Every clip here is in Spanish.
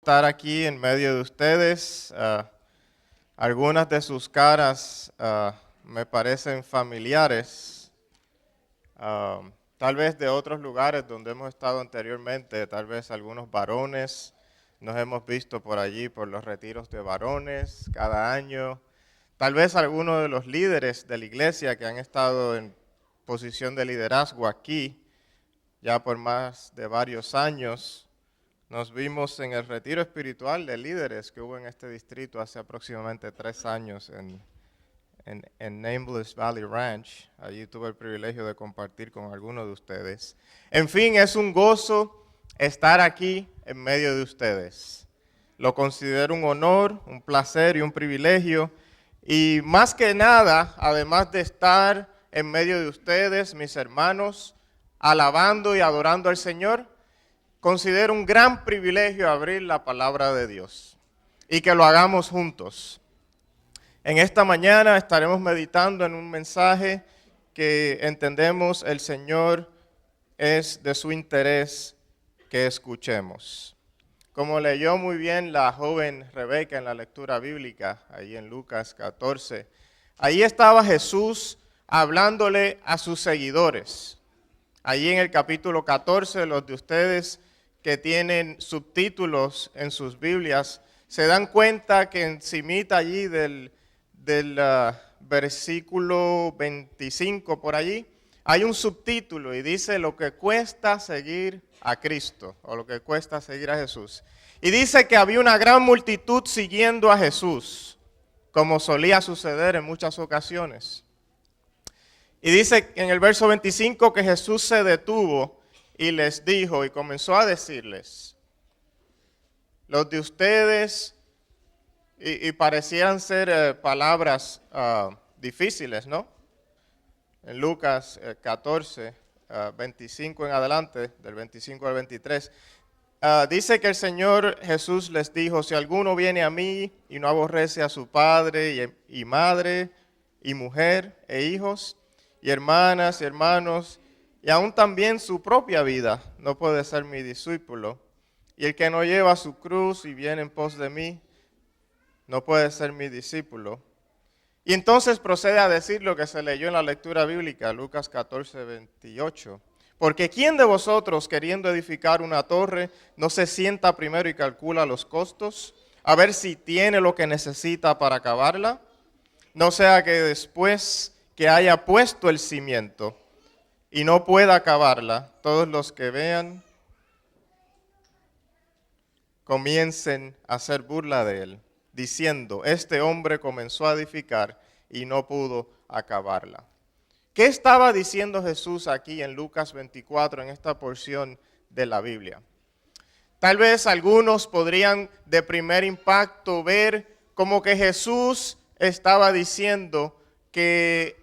estar aquí en medio de ustedes. Algunas de sus caras me parecen familiares, tal vez de otros lugares donde hemos estado anteriormente, tal vez algunos varones. Nos hemos visto por allí, por los retiros de varones cada año. Tal vez algunos de los líderes de la iglesia que han estado en posición de liderazgo aquí ya por más de varios años. Nos vimos en el retiro espiritual de líderes que hubo en este distrito hace aproximadamente 3 años en Nameless Valley Ranch. Allí tuve el privilegio de compartir con algunos de ustedes. En fin, es un gozo estar aquí en medio de ustedes. Lo considero un honor, un placer y un privilegio. Y más que nada, además de estar en medio de ustedes, mis hermanos, alabando y adorando al Señor, considero un gran privilegio abrir la palabra de Dios y que lo hagamos juntos. En esta mañana estaremos meditando en un mensaje que entendemos el Señor es de su interés que escuchemos. Como leyó muy bien la joven Rebeca en la lectura bíblica, ahí en Lucas 14, ahí estaba Jesús hablándole a sus seguidores. Allí en el capítulo 14, los de ustedes que tienen subtítulos en sus Biblias, se dan cuenta que encimita allí del versículo 25 por allí, hay un subtítulo y dice lo que cuesta seguir a Cristo, o lo que cuesta seguir a Jesús. Y dice que había una gran multitud siguiendo a Jesús, como solía suceder en muchas ocasiones. Y dice en el verso 25 que Jesús se detuvo y les dijo y comenzó a decirles, los de ustedes, y parecieran ser palabras difíciles, ¿no? En Lucas 14, 25 en adelante, del 25 al 23, dice que el Señor Jesús les dijo, si alguno viene a mí y no aborrece a su padre y madre y mujer e hijos, y hermanas y hermanos, y aún también su propia vida, no puede ser mi discípulo. Y el que no lleva su cruz y viene en pos de mí, no puede ser mi discípulo. Y entonces procede a decir lo que se leyó en la lectura bíblica, Lucas 14, 28. Porque ¿quién de vosotros, queriendo edificar una torre, no se sienta primero y calcula los costos, a ver si tiene lo que necesita para acabarla? No sea que después que haya puesto el cimiento y no pueda acabarla, todos los que vean comiencen a hacer burla de él, diciendo, este hombre comenzó a edificar y no pudo acabarla. ¿Qué estaba diciendo Jesús aquí en Lucas 24, en esta porción de la Biblia? Tal vez algunos podrían de primer impacto ver como que Jesús estaba diciendo que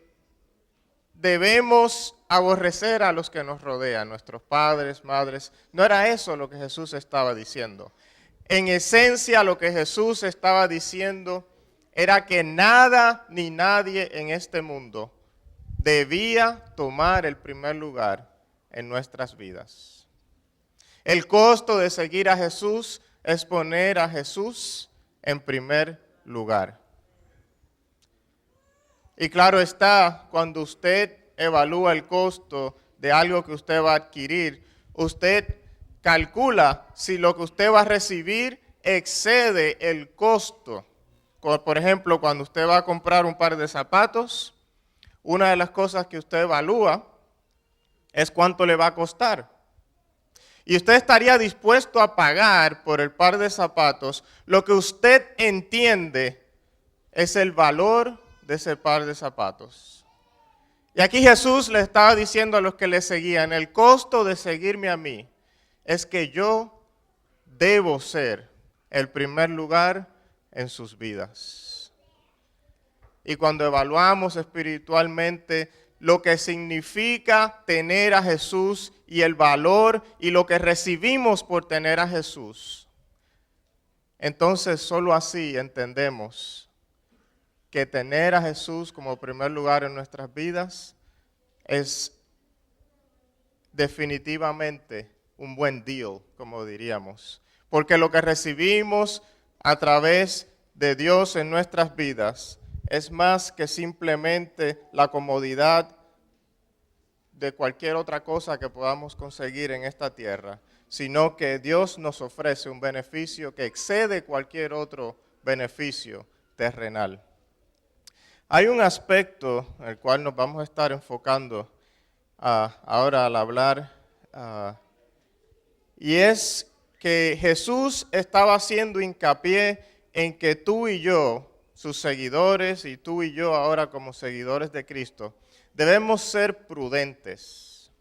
debemos aborrecer a los que nos rodean, nuestros padres, madres. No era eso lo que Jesús estaba diciendo. En esencia, lo que Jesús estaba diciendo era que nada ni nadie en este mundo debía tomar el primer lugar en nuestras vidas. El costo de seguir a Jesús es poner a Jesús en primer lugar. Y claro está, cuando usted evalúa el costo de algo que usted va a adquirir, usted calcula si lo que usted va a recibir excede el costo. Por ejemplo, cuando usted va a comprar un par de zapatos, una de las cosas que usted evalúa es cuánto le va a costar. Y usted estaría dispuesto a pagar por el par de zapatos lo que usted entiende es el valor de ese par de zapatos. Y aquí Jesús le estaba diciendo a los que le seguían, el costo de seguirme a mí es que yo debo ser el primer lugar en sus vidas. Y cuando evaluamos espiritualmente lo que significa tener a Jesús y el valor y lo que recibimos por tener a Jesús, entonces solo así entendemos que tener a Jesús como primer lugar en nuestras vidas es definitivamente un buen deal, como diríamos. Porque lo que recibimos a través de Dios en nuestras vidas es más que simplemente la comodidad de cualquier otra cosa que podamos conseguir en esta tierra, sino que Dios nos ofrece un beneficio que excede cualquier otro beneficio terrenal. Hay un aspecto en el cual nos vamos a estar enfocando ahora al hablar, y es que Jesús estaba haciendo hincapié en que tú y yo, sus seguidores, y tú y yo ahora como seguidores de Cristo, debemos ser prudentes.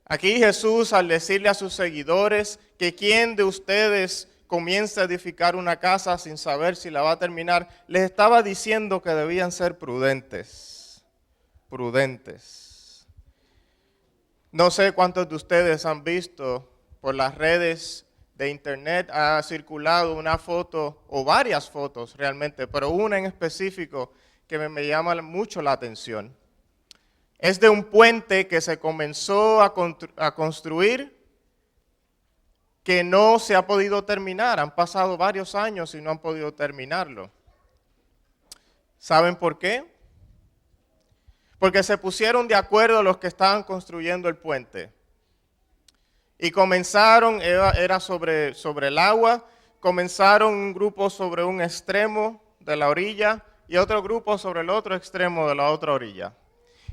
Aquí Jesús, al decirle a sus seguidores que quién de ustedes comienza a edificar una casa sin saber si la va a terminar, les estaba diciendo que debían ser prudentes. Prudentes. No sé cuántos de ustedes han visto por las redes de internet, ha circulado una foto, o varias fotos realmente, pero una en específico que me llama mucho la atención. Es de un puente que se comenzó a construir, que no se ha podido terminar. Han pasado varios años y no han podido terminarlo. ¿Saben por qué? Porque se pusieron de acuerdo los que estaban construyendo el puente. Y comenzaron, era sobre el agua, comenzaron un grupo sobre un extremo de la orilla y otro grupo sobre el otro extremo de la otra orilla.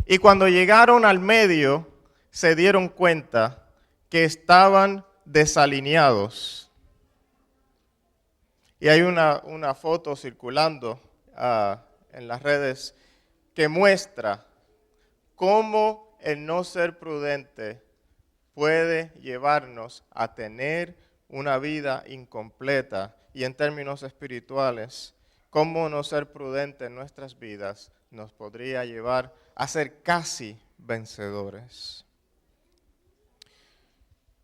Y cuando llegaron al medio, se dieron cuenta que estaban desalineados. Y hay una foto circulando en las redes que muestra cómo el no ser prudente puede llevarnos a tener una vida incompleta, y en términos espirituales, cómo no ser prudente en nuestras vidas nos podría llevar a ser casi vencedores.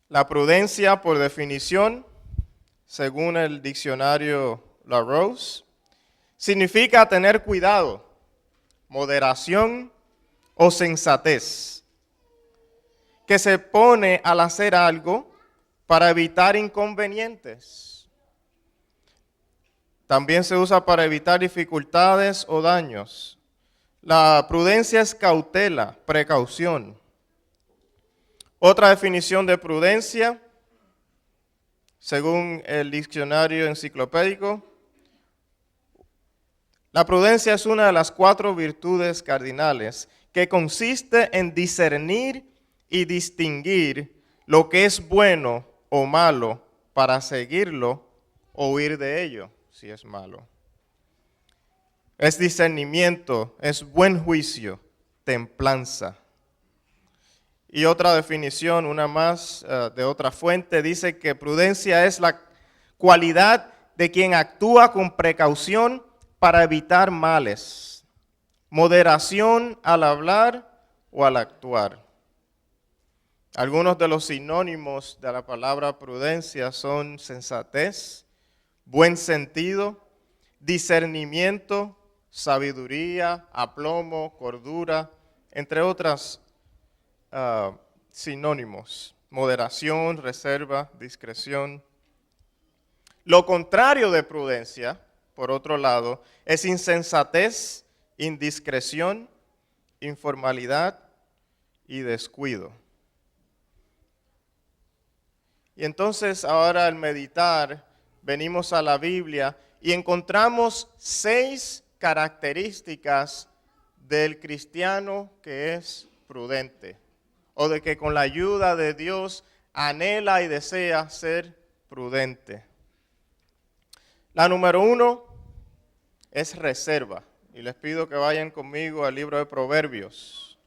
La prudencia, por definición, según el diccionario Larousse, significa tener cuidado, moderación o sensatez, que se pone al hacer algo para evitar inconvenientes. También se usa para evitar dificultades o daños. La prudencia es cautela, precaución. Otra definición de prudencia, según el diccionario enciclopédico, la prudencia es una de las 4 virtudes cardinales que consiste en discernir y distinguir lo que es bueno o malo para seguirlo o huir de ello si es malo. Es discernimiento, es buen juicio, templanza. Y otra definición, una más de otra fuente, dice que prudencia es la cualidad de quien actúa con precaución para evitar males, moderación al hablar o al actuar. Algunos de los sinónimos de la palabra prudencia son sensatez, buen sentido, discernimiento, sabiduría, aplomo, cordura, entre otras sinónimos, moderación, reserva, discreción. Lo contrario de prudencia, por otro lado, es insensatez, indiscreción, informalidad y descuido. Y entonces ahora al meditar, venimos a la Biblia y encontramos 6 características del cristiano que es prudente, o de que con la ayuda de Dios anhela y desea ser prudente. La número 1 es reserva, y les pido que vayan conmigo al libro de Proverbios,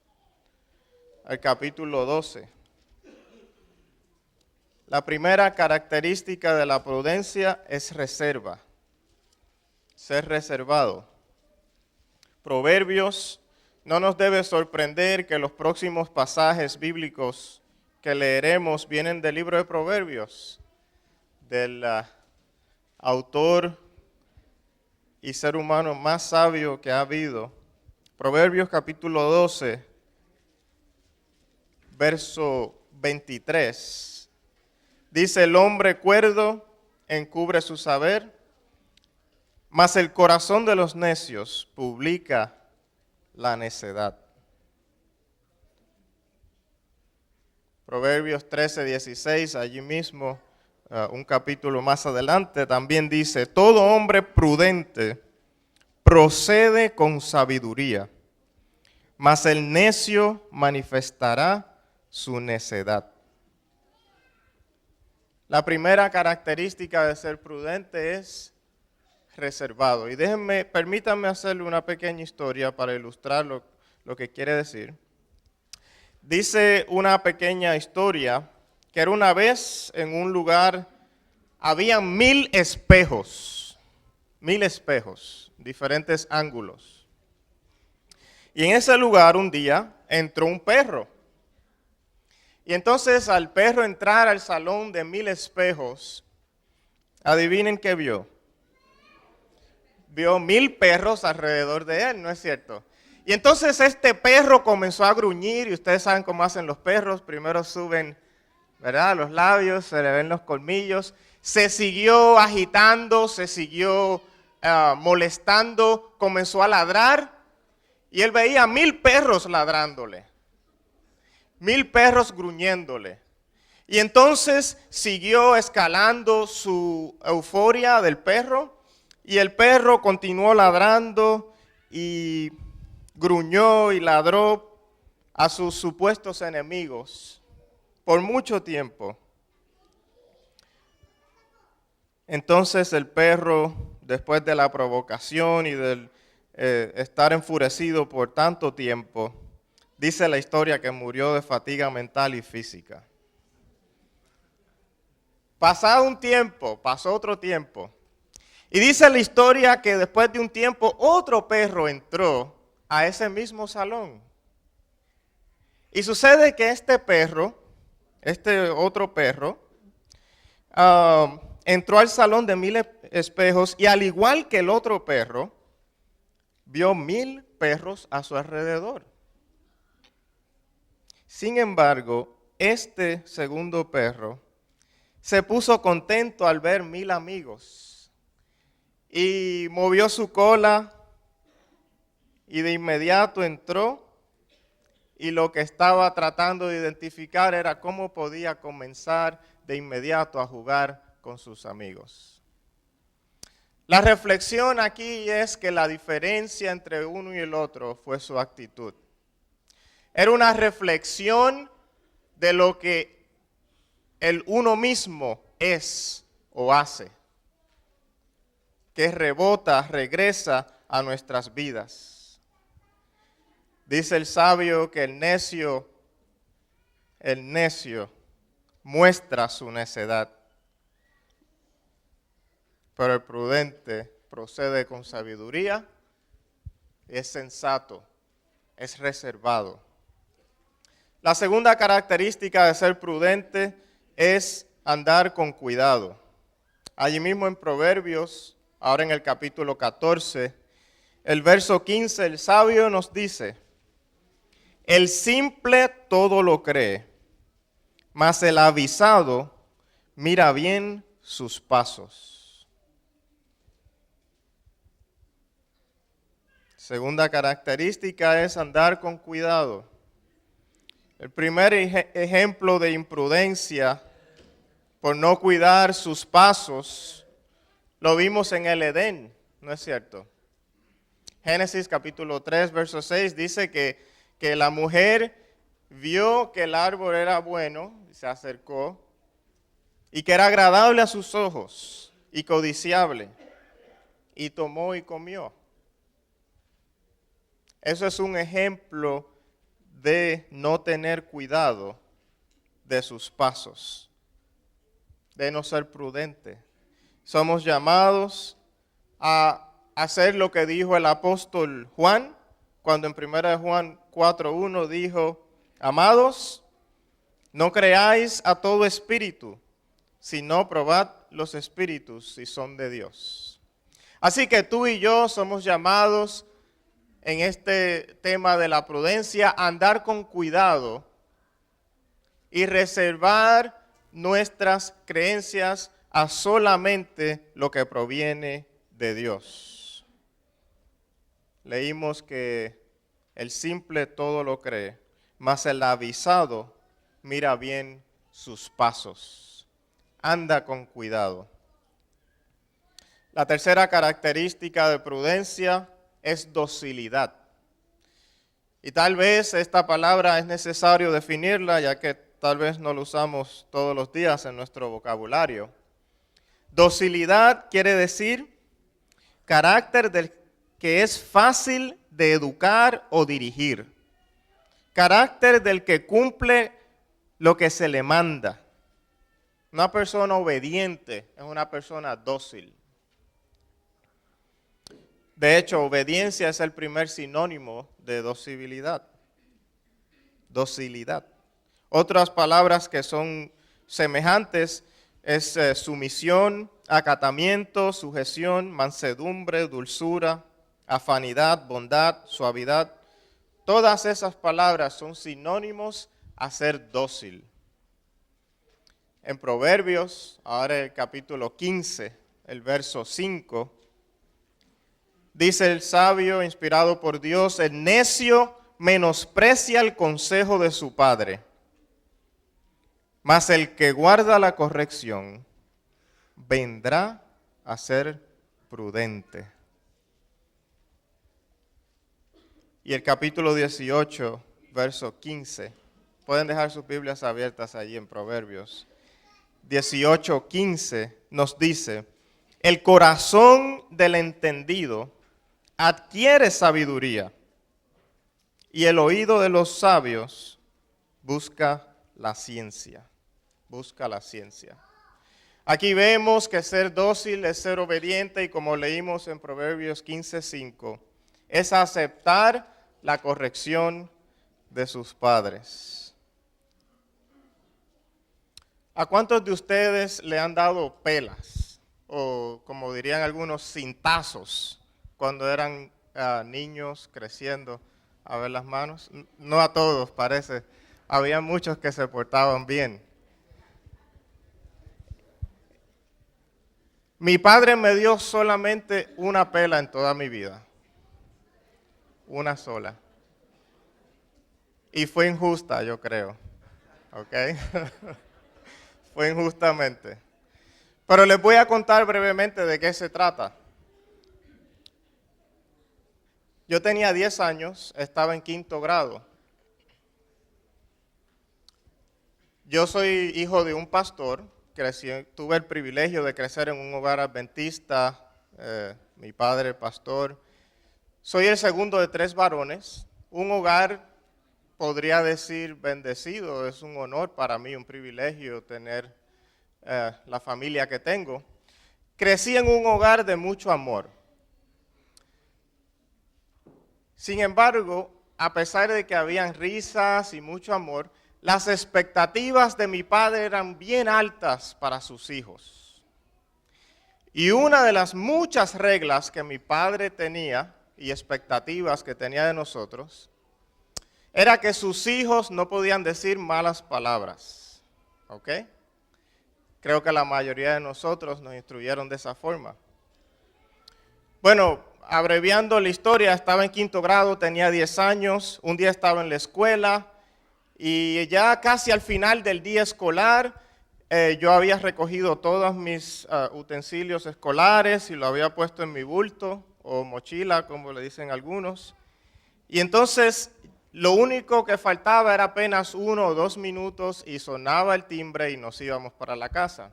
al capítulo 12. La primera característica de la prudencia es reserva, ser reservado. Proverbios, no nos debe sorprender que los próximos pasajes bíblicos que leeremos vienen del libro de Proverbios, del autor y ser humano más sabio que ha habido. Proverbios capítulo 12, verso 23. Dice, el hombre cuerdo encubre su saber, mas el corazón de los necios publica la necedad. Proverbios 13:16, allí mismo, un capítulo más adelante, también dice, todo hombre prudente procede con sabiduría, mas el necio manifestará su necedad. La primera característica de ser prudente es reservado. Y permítanme hacerle una pequeña historia para ilustrar lo que quiere decir. Dice una pequeña historia que era una vez en un lugar, había 1000 espejos, diferentes ángulos. Y en ese lugar un día entró un perro. Y entonces al perro entrar al salón de 1000 espejos, adivinen qué vio. Vio 1000 perros alrededor de él, ¿no es cierto? Y entonces este perro comenzó a gruñir, y ustedes saben cómo hacen los perros, primero suben, ¿verdad?, los labios, se le ven los colmillos, se siguió agitando, se siguió molestando, comenzó a ladrar, y él veía 1000 perros ladrándole, 1000 perros gruñéndole. Y entonces siguió escalando su euforia del perro, y el perro continuó ladrando y gruñó y ladró a sus supuestos enemigos por mucho tiempo. Entonces el perro, después de la provocación y del estar enfurecido por tanto tiempo, dice la historia que murió de fatiga mental y física. Pasado un tiempo, pasó otro tiempo, y dice la historia que después de un tiempo otro perro entró a ese mismo salón. Y sucede que este otro perro, entró al salón de 1000 espejos y al igual que el otro perro, vio 1000 perros a su alrededor. Sin embargo, este segundo perro se puso contento al ver 1000 amigos y movió su cola y de inmediato entró, y lo que estaba tratando de identificar era cómo podía comenzar de inmediato a jugar con sus amigos. La reflexión aquí es que la diferencia entre uno y el otro fue su actitud. Era una reflexión de lo que el uno mismo es o hace, que rebota, regresa a nuestras vidas. Dice el sabio que el necio muestra su necedad, pero el prudente procede con sabiduría, es sensato, es reservado. La segunda característica de ser prudente es andar con cuidado. Allí mismo en Proverbios, ahora en el capítulo 14, el verso 15, el sabio nos dice: el simple todo lo cree, mas el avisado mira bien sus pasos. Segunda característica es andar con cuidado. El primer ejemplo de imprudencia por no cuidar sus pasos lo vimos en el Edén, ¿no es cierto? Génesis capítulo 3, verso 6 dice que la mujer vio que el árbol era bueno, se acercó, y que era agradable a sus ojos y codiciable, y tomó y comió. Eso es un ejemplo de no tener cuidado de sus pasos, de no ser prudente. Somos llamados a hacer lo que dijo el apóstol Juan, cuando en 1 Juan 4:1 dijo: amados, no creáis a todo espíritu, sino probad los espíritus si son de Dios. Así que tú y yo somos llamados en este tema de la prudencia a andar con cuidado y reservar nuestras creencias a solamente lo que proviene de Dios. Leímos que el simple todo lo cree, mas el avisado mira bien sus pasos. Anda con cuidado. La tercera característica de prudencia es docilidad. Y tal vez esta palabra es necesario definirla, ya que tal vez no la usamos todos los días en nuestro vocabulario. Docilidad quiere decir carácter del que es fácil de educar o dirigir. Carácter del que cumple lo que se le manda. Una persona obediente es una persona dócil. De hecho, obediencia es el primer sinónimo de docilidad. Docilidad. Otras palabras que son semejantes es sumisión, acatamiento, sujeción, mansedumbre, dulzura, afanidad, bondad, suavidad. Todas esas palabras son sinónimos a ser dócil. En Proverbios, ahora el capítulo 15, el verso 5, dice el sabio inspirado por Dios: el necio menosprecia el consejo de su padre, mas el que guarda la corrección vendrá a ser prudente. Y el capítulo 18, verso 15, pueden dejar sus Biblias abiertas allí en Proverbios. 18:15 nos dice: el corazón del entendido adquiere sabiduría, y el oído de los sabios busca la ciencia. Busca la ciencia. Aquí vemos que ser dócil es ser obediente, y como leímos en Proverbios 15:5, es aceptar la corrección de sus padres. ¿A cuántos de ustedes le han dado pelas? O como dirían algunos, cintazos, cuando eran niños creciendo. A ver las manos. No a todos, parece. Había muchos que se portaban bien. Mi padre me dio solamente una pela en toda mi vida. Una sola. Y fue injusta, yo creo. ¿Ok? Fue injustamente. Pero les voy a contar brevemente de qué se trata. Yo tenía 10 años, estaba en 5º grado. Yo soy hijo de un pastor, tuve el privilegio de crecer en un hogar adventista, mi padre pastor. Soy el segundo de 3 varones, un hogar, podría decir, bendecido. Es un honor para mí, un privilegio tener la familia que tengo. Crecí en un hogar de mucho amor. Sin embargo, a pesar de que habían risas y mucho amor, las expectativas de mi padre eran bien altas para sus hijos. Y una de las muchas reglas que mi padre tenía y expectativas que tenía de nosotros era que sus hijos no podían decir malas palabras. ¿Ok? Creo que la mayoría de nosotros nos instruyeron de esa forma. Bueno, abreviando la historia, estaba en 5º grado, tenía 10 años, un día estaba en la escuela y ya casi al final del día escolar, yo había recogido todos mis utensilios escolares y lo había puesto en mi bulto o mochila, como le dicen algunos. Y entonces lo único que faltaba era apenas 1 o 2 minutos y sonaba el timbre y nos íbamos para la casa.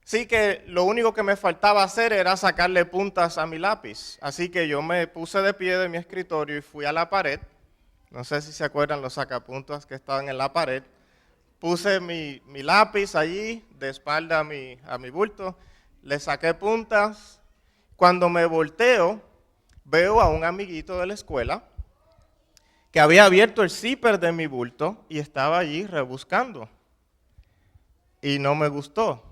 Así que lo único que me faltaba hacer era sacarle puntas a mi lápiz. Así que yo me puse de pie de mi escritorio y fui a la pared. No sé si se acuerdan los sacapuntas que estaban en la pared. Puse mi lápiz allí, de espalda a mi bulto. Le saqué puntas. Cuando me volteo, veo a un amiguito de la escuela que había abierto el zipper de mi bulto y estaba allí rebuscando. Y no me gustó.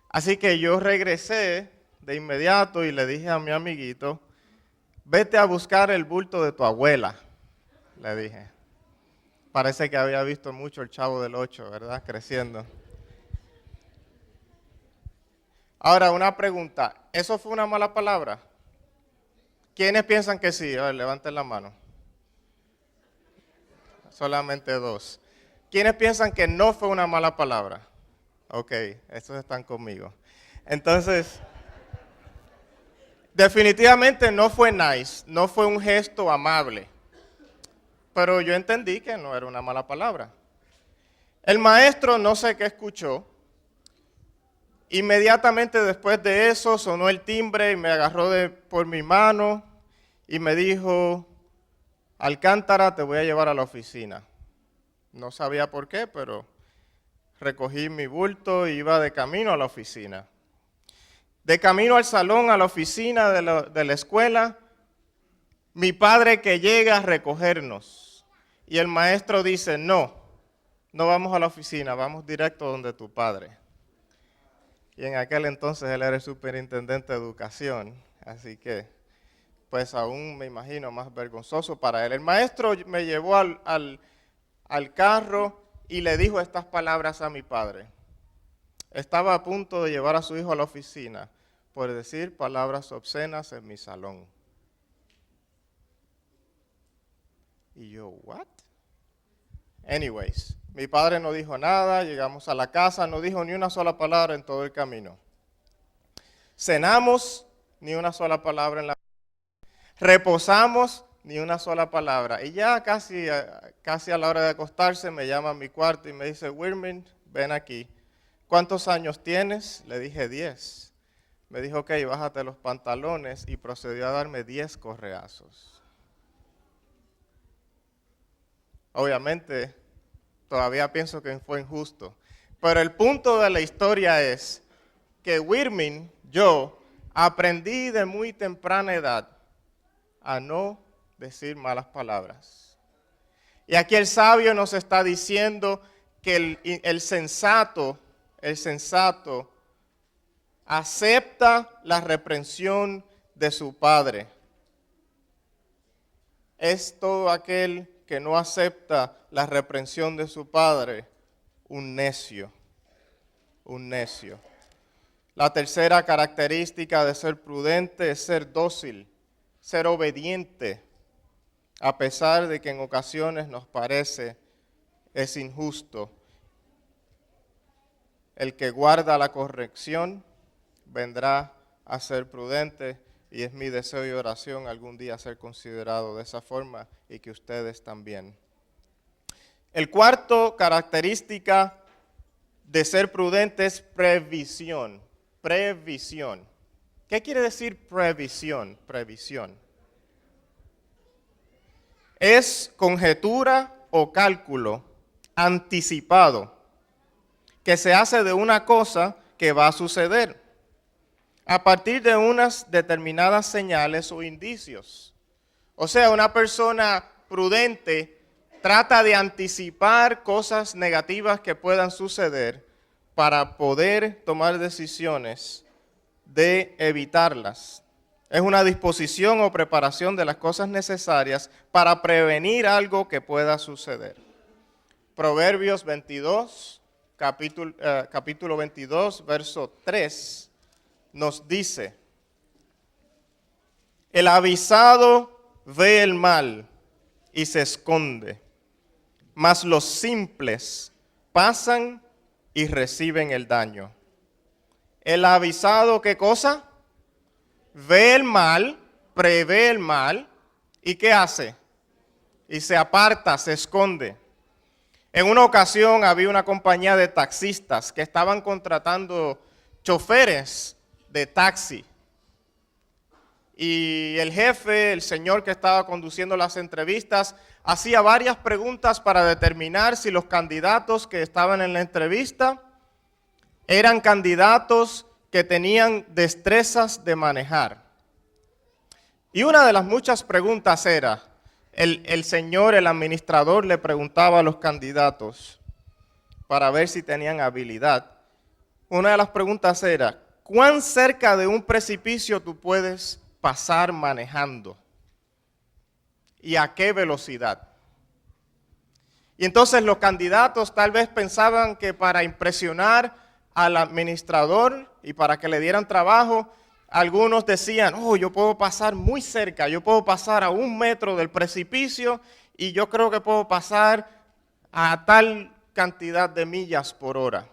Así que yo regresé de inmediato y le dije a mi amiguito: vete a buscar el bulto de tu abuela, le dije. Parece que había visto mucho el Chavo del Ocho, ¿verdad? Creciendo. Ahora, una pregunta. ¿Eso fue una mala palabra? ¿Quiénes piensan que sí? A ver, levanten la mano. Solamente dos. ¿Quiénes piensan que no fue una mala palabra? Ok, estos están conmigo. Entonces, definitivamente no fue nice, no fue un gesto amable. Pero yo entendí que no era una mala palabra. El maestro no sé qué escuchó. Inmediatamente después de eso sonó el timbre y me agarró por mi mano y me dijo, Alcántara, te voy a llevar a la oficina. No sabía por qué, pero recogí mi bulto y iba de camino a la oficina. De camino al salón, a la oficina de la escuela, mi padre que llega a recogernos. Y el maestro dice, no vamos a la oficina, vamos directo donde tu padre. Y en aquel entonces él era el superintendente de educación, así que pues aún me imagino más vergonzoso para él. El maestro me llevó al carro y le dijo estas palabras a mi padre. Estaba a punto de llevar a su hijo a la oficina por decir palabras obscenas en mi salón. Y yo, ¿what? Anyways, mi padre no dijo nada, llegamos a la casa, no dijo ni una sola palabra en todo el camino. Cenamos, ni una sola palabra en la... Reposamos, ni una sola palabra. Y ya casi a la hora de acostarse me llama a mi cuarto y me dice, Wilmer, ven aquí. ¿Cuántos años tienes? Le dije 10. Me dijo, ok, bájate los pantalones y procedió a darme 10 correazos. Obviamente, todavía pienso que fue injusto. Pero el punto de la historia es que Wilmer, yo, aprendí de muy temprana edad a no decir malas palabras. Y aquí el sabio nos está diciendo que el sensato acepta la reprensión de su padre. Es todo aquel que no acepta la reprensión de su padre, un necio, un necio. La tercera característica de ser prudente es ser dócil, ser obediente, a pesar de que en ocasiones nos parece es injusto. El que guarda la corrección vendrá a ser prudente y es mi deseo y oración algún día ser considerado de esa forma y que ustedes también. El cuarto característica de ser prudente es previsión. Previsión. ¿Qué quiere decir previsión? Previsión. Es conjetura o cálculo anticipado que se hace de una cosa que va a suceder a partir de unas determinadas señales o indicios. O sea, una persona prudente trata de anticipar cosas negativas que puedan suceder para poder tomar decisiones de evitarlas. Es una disposición o preparación de las cosas necesarias para prevenir algo que pueda suceder. Proverbios 22, capítulo 22, verso 3, nos dice, el avisado ve el mal y se esconde, mas los simples pasan y reciben el daño. El avisado, ¿qué cosa? Ve el mal, prevé el mal, ¿y qué hace? Y se aparta, se esconde. En una ocasión había una compañía de taxistas que estaban contratando choferes de taxi. Y el jefe, el señor que estaba conduciendo las entrevistas, hacía varias preguntas para determinar si los candidatos que estaban en la entrevista eran candidatos que tenían destrezas de manejar. Y una de las muchas preguntas era, el señor, el administrador, le preguntaba a los candidatos para ver si tenían habilidad. Una de las preguntas era, ¿cuán cerca de un precipicio tú puedes pasar manejando? ¿Y a qué velocidad? Y entonces los candidatos tal vez pensaban que para impresionar al administrador y para que le dieran trabajo, algunos decían, oh, yo puedo pasar muy cerca, yo puedo pasar a 1 metro del precipicio y yo creo que puedo pasar a tal cantidad de millas por hora.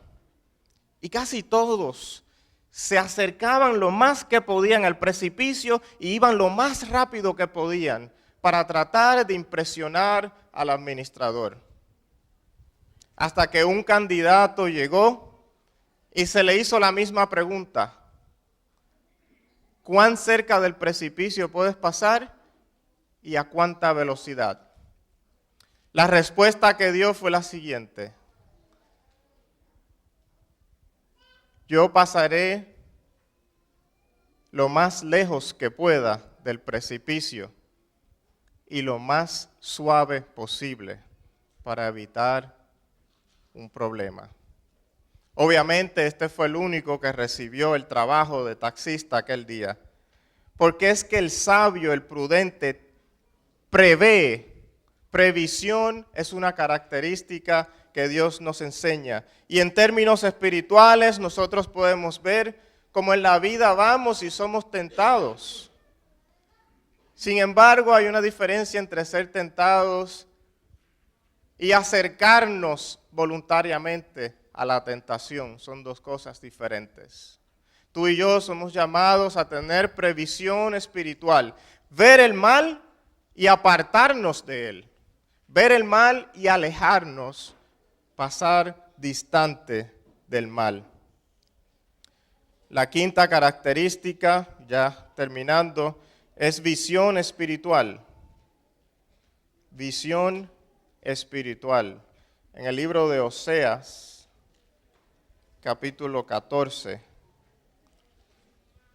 Y casi todos se acercaban lo más que podían al precipicio y iban lo más rápido que podían para tratar de impresionar al administrador. Hasta que un candidato llegó y se le hizo la misma pregunta. ¿Cuán cerca del precipicio puedes pasar y a cuánta velocidad? La respuesta que dio fue la siguiente. Yo pasaré lo más lejos que pueda del precipicio y lo más suave posible para evitar un problema. Obviamente este fue el único que recibió el trabajo de taxista aquel día, porque es que el sabio, el prudente, prevé. Previsión es una característica que Dios nos enseña. Y en términos espirituales nosotros podemos ver cómo en la vida vamos y somos tentados. Sin embargo, hay una diferencia entre ser tentados y acercarnos voluntariamente a la tentación. Son dos cosas diferentes. Tú y yo somos llamados a tener previsión espiritual, ver el mal y apartarnos de él. Ver el mal y alejarnos, pasar distante del mal. La quinta característica, ya terminando, es visión espiritual. Visión espiritual. En el libro de Oseas, capítulo 14,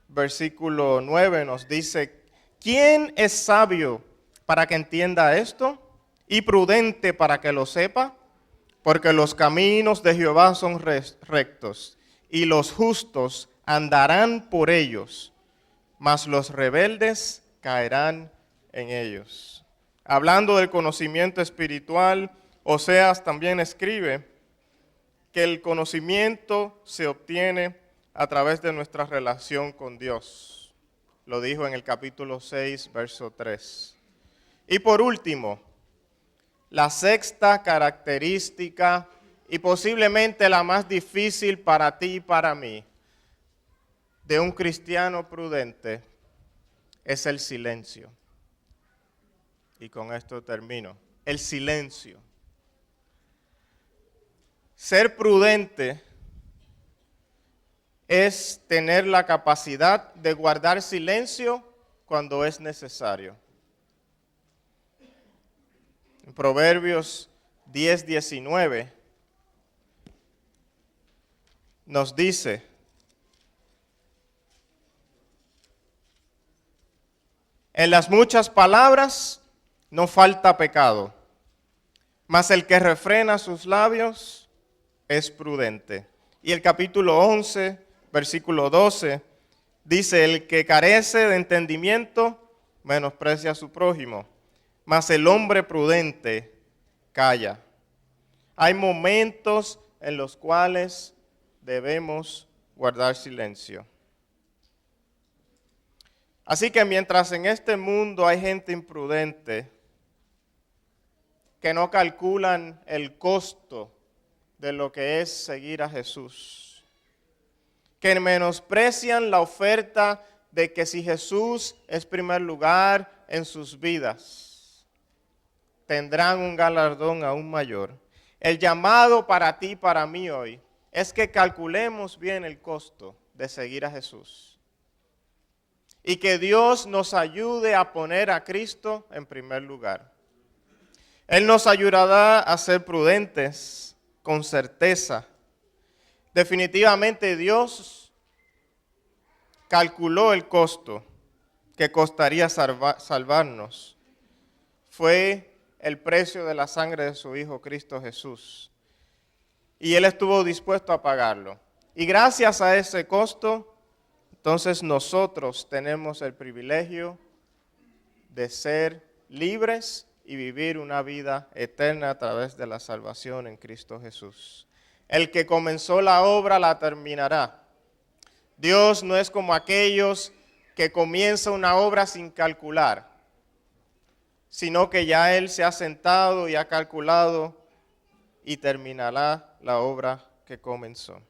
versículo 9 nos dice, ¿quién es sabio para que entienda esto? Y prudente para que lo sepa, porque los caminos de Jehová son rectos, y los justos andarán por ellos, mas los rebeldes caerán en ellos. Hablando del conocimiento espiritual, Oseas también escribe que el conocimiento se obtiene a través de nuestra relación con Dios. Lo dijo en el capítulo 6, verso 3. Y por último, la sexta característica y posiblemente la más difícil para ti y para mí de un cristiano prudente es el silencio. Y con esto termino. El silencio. Ser prudente es tener la capacidad de guardar silencio cuando es necesario. En Proverbios 10:19 nos dice, en las muchas palabras no falta pecado, mas el que refrena sus labios es prudente. Y el capítulo 11, versículo 12, dice, el que carece de entendimiento menosprecia a su prójimo, mas el hombre prudente calla. Hay momentos en los cuales debemos guardar silencio. Así que mientras en este mundo hay gente imprudente que no calculan el costo de lo que es seguir a Jesús, que menosprecian la oferta de que si Jesús es primer lugar en sus vidas, tendrán un galardón aún mayor. El llamado para ti y para mí hoy es que calculemos bien el costo de seguir a Jesús y que Dios nos ayude a poner a Cristo en primer lugar. Él nos ayudará a ser prudentes con certeza. Definitivamente Dios calculó el costo que costaría salvarnos. Fue el precio de la sangre de su Hijo Cristo Jesús. Y Él estuvo dispuesto a pagarlo. Y gracias a ese costo, entonces nosotros tenemos el privilegio de ser libres y vivir una vida eterna a través de la salvación en Cristo Jesús. El que comenzó la obra la terminará. Dios no es como aquellos que comienzan una obra sin calcular, sino que ya Él se ha sentado y ha calculado y terminará la obra que comenzó.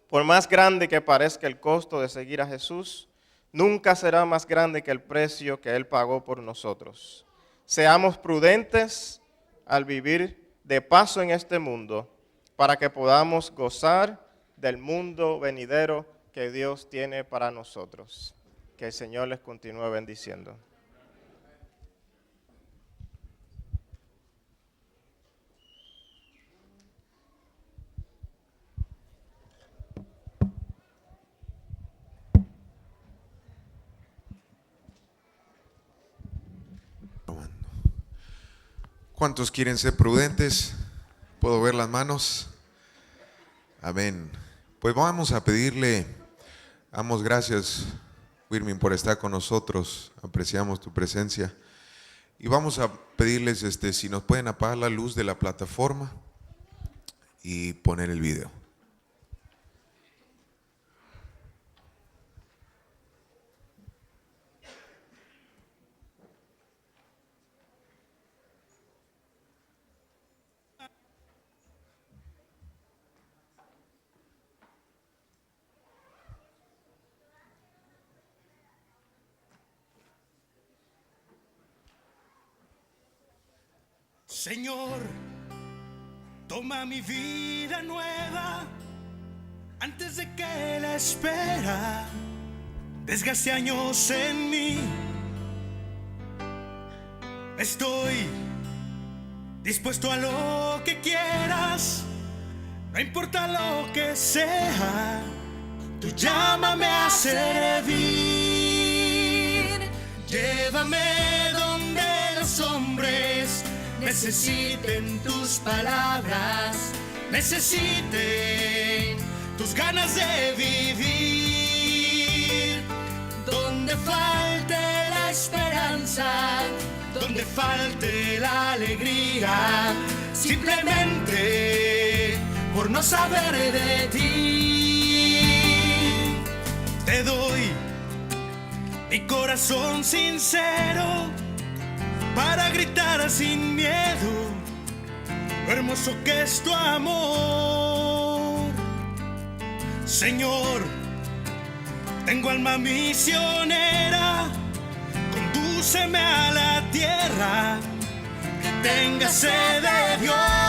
Por más grande que parezca el costo de seguir a Jesús, nunca será más grande que el precio que Él pagó por nosotros. Seamos prudentes al vivir de paso en este mundo, para que podamos gozar del mundo venidero que Dios tiene para nosotros. Que el Señor les continúe bendiciendo. ¿Cuántos quieren ser prudentes? ¿Puedo ver las manos? Amén. Pues vamos a pedirle, damos gracias, Wirmin, por estar con nosotros. Apreciamos tu presencia. Y vamos a pedirles si nos pueden apagar la luz de la plataforma y poner el video. Señor, toma mi vida nueva antes de que la espera desgaste años en mí. Estoy dispuesto a lo que quieras, no importa lo que sea, tú llámame a servir. Llévame donde los hombres necesiten tus palabras, necesiten tus ganas de vivir. Donde falte la esperanza, donde falte la alegría, simplemente por no saber de ti. Te doy mi corazón sincero para gritar sin miedo lo hermoso que es tu amor. Señor, tengo alma misionera, condúceme a la tierra que tenga sed de Dios.